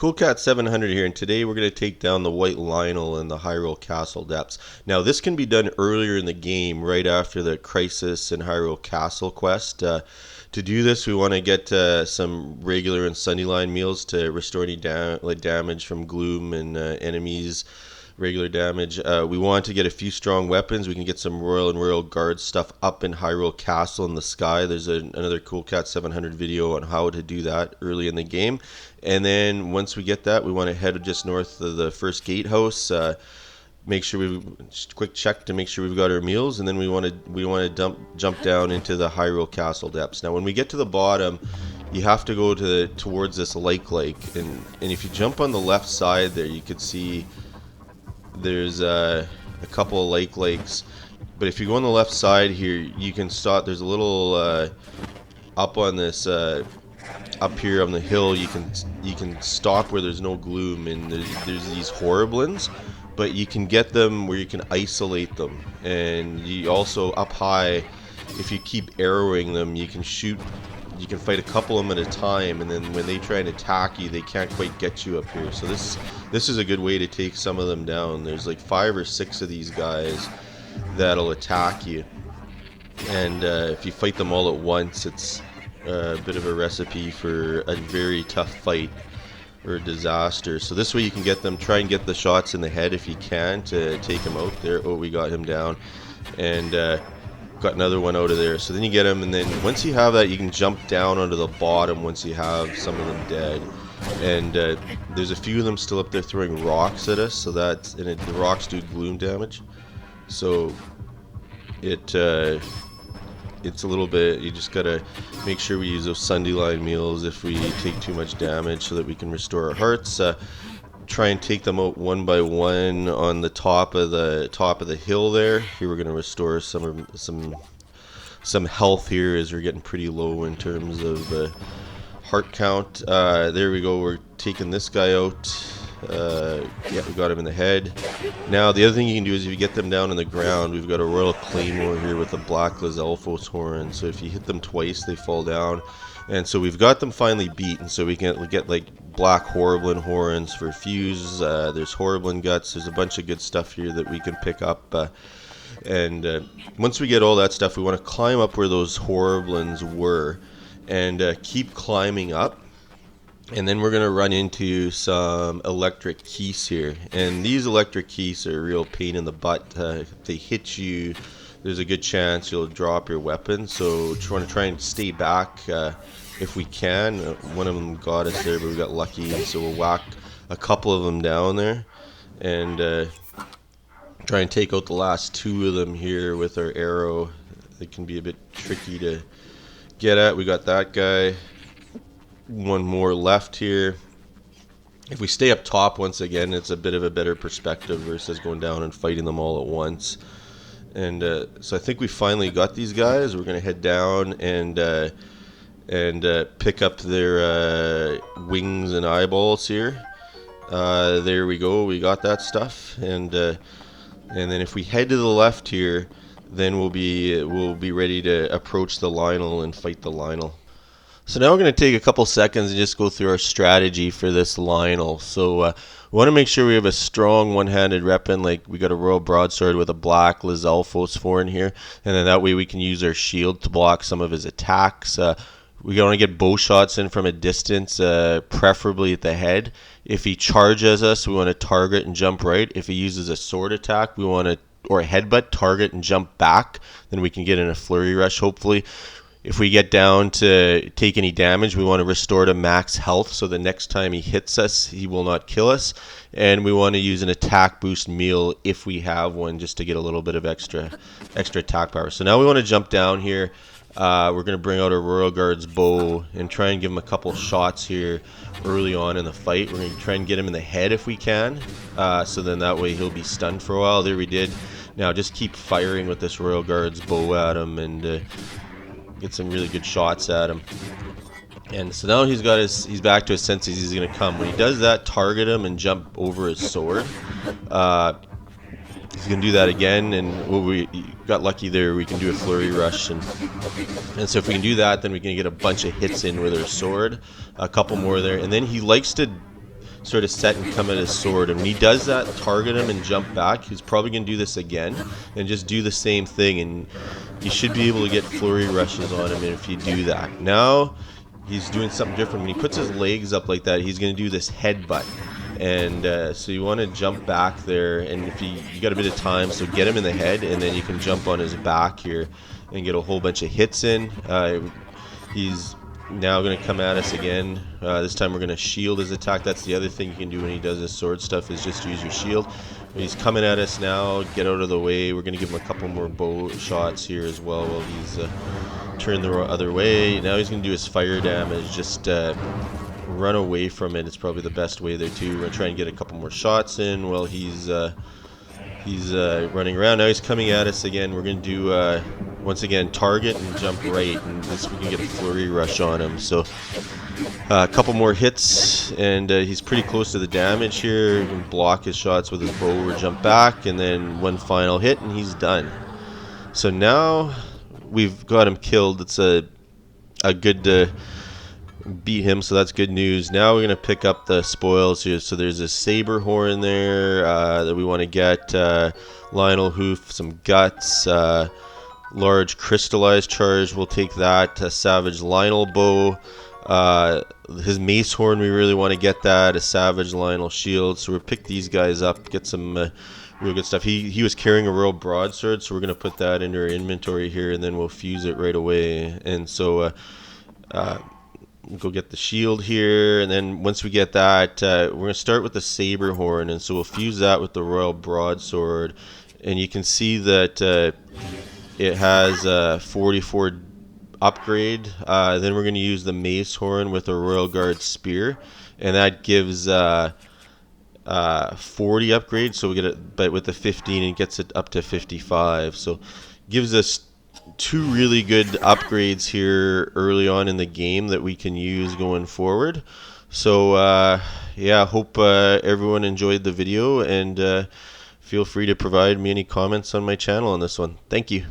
Cool Cat 700 here, and today we're going to take down the White Lynel in the Hyrule Castle Depths. Now this can be done earlier in the game, right after the Crisis and Hyrule Castle quest. To do this, we want to get some regular and Sunnyline meals to restore any damage from gloom and enemies. Regular damage. We want to get a few strong weapons. We can get some Royal and Royal Guard stuff up in Hyrule Castle in the sky. There's another Cool Cat 700 video on how to do that early in the game. And then once we get that, we want to head just north of the first gatehouse. Make sure we quick check to make sure we've got our meals, and then we want to jump down into the Hyrule Castle Depths. Now, when we get to the bottom, you have to go towards this lake, and if you jump on the left side there, you could see there's a couple of lakes, but if you go on the left side here, you can stop. There's a little up on this up here on the hill. You can stop where there's no gloom, and there's these Horriblins, but you can get them where you can isolate them, and you also up high, if you keep arrowing them, you can shoot. You can fight a couple of them at a time, and then when they try and attack you, they can't quite get you up here. So this is a good way to take some of them down. There's like 5 or 6 of these guys that'll attack you, and if you fight them all at once, it's a bit of a recipe for a very tough fight or a disaster. So this way you can get them, try and get the shots in the head if you can to take them out there. Oh, we got him down, and got another one out of there. So then you get him, and then once you have that, you can jump down onto the bottom once you have some of them dead. And there's a few of them still up there throwing rocks at us, so the rocks do gloom damage. So it's a little bit, you just gotta make sure we use those Sundyline meals if we take too much damage, so that we can restore our hearts. Try and take them out one by one on the top of the hill there. Here we're going to restore some health here, as we're getting pretty low in terms of heart count. There we go. We're taking this guy out. Yeah, we got him in the head. Now the other thing you can do is if you get them down on the ground, we've got a Royal Claymore here with a Black Lizalfos horn. So if you hit them twice, they fall down. And so we've got them finally beat, and so we can get like black Horriblin horns for fuse. There's Horriblin guts. There's a bunch of good stuff here that we can pick up. And once we get all that stuff, we want to climb up where those Horriblins were, and keep climbing up. And then we're going to run into some electric keys here. And these electric keys are a real pain in the butt. If they hit you, there's a good chance you'll drop your weapon. So want to try and stay back if we can. One of them got us there, but we got lucky. And so we'll whack a couple of them down there. And try and take out the last 2 of them here with our arrow. It can be a bit tricky to get at. We got that guy. One more left here. If we stay up top once again, it's a bit of a better perspective versus going down and fighting them all at once. And so I think we finally got these guys. We're going to head down and pick up their wings and eyeballs here. There we go. We got that stuff. And then if we head to the left here, then we'll be ready to approach the Lynel and fight the Lynel. So now we're going to take a couple seconds and just go through our strategy for this Lynel. So we want to make sure we have a strong one-handed weapon, like we got a Royal Broadsword with a Black Lizalfos horn here, and then that way we can use our shield to block some of his attacks. We want to get bow shots in from a distance, preferably at the head. If he charges us, we want to target and jump right. If he uses a sword attack, we want to, or a headbutt, target and jump back. Then we can get in a flurry rush, hopefully. If we get down to take any damage, we want to restore to max health, so the next time he hits us, he will not kill us. And we want to use an attack boost meal if we have one, just to get a little bit of extra attack power. So now we want to jump down here. We're going to bring out our Royal Guard's bow and try and give him a couple shots here early on in the fight. We're going to try and get him in the head if we can, so then that way he'll be stunned for a while. There we did. Now just keep firing with this Royal Guard's bow at him, and get some really good shots at him. And so now he's back to his senses. He's going to come. When he does that, target him and jump over his sword. He's going to do that again, and we got lucky there. We can do a flurry rush, and so if we can do that, then we can get a bunch of hits in with our sword. A couple more there, and then he likes to sort of set and come at his sword. And when he does that, target him and jump back. He's probably going to do this again and just do the same thing. And you should be able to get flurry rushes on him if you do that. Now he's doing something different. When he puts his legs up like that, he's going to do this headbutt. And so you want to jump back there, and if you got a bit of time, so get him in the head, and then you can jump on his back here and get a whole bunch of hits in. He's now going to come at us again. This time we're going to shield his attack. That's the other thing you can do when he does his sword stuff, is just use your shield. He's coming at us now. Get out of the way. We're going to give him a couple more bow shots here as well while he's turned the other way. Now he's going to do his fire damage. Just run away from it. It's probably the best way there too. We're going to try and get a couple more shots in while he's running around. Now he's coming at us again. We're going to do once again target and jump right, and this we can get a flurry rush on him. So a couple more hits, and he's pretty close to the damage here. You can block his shots with his bow or jump back, and then one final hit and he's done. So now we've got him killed. It's a good beat him, so that's good news. Now we're gonna pick up the spoils here. So there's a Saber horn there that we want to get, Lynel hoof, some guts, large crystallized charge, we'll take that, a Savage Lynel bow, his Mace horn, we really want to get that, a Savage Lynel shield. So we'll pick these guys up, get some real good stuff. He was carrying a Royal Broadsword, so we're gonna put that into our inventory here, and then we'll fuse it right away. And so we'll go get the shield here, and then once we get that, we're going to start with the Saber horn, and so we'll fuse that with the Royal Broadsword. And you can see that it has a 44 upgrade. Then we're going to use the Mace horn with a Royal Guard spear, and that gives 40 upgrade. So we get it, but with the 15, it gets it up to 55. So gives us two really good upgrades here early on in the game that we can use going forward. So yeah, hope everyone enjoyed the video, and feel free to provide me any comments on my channel on this one. Thank you.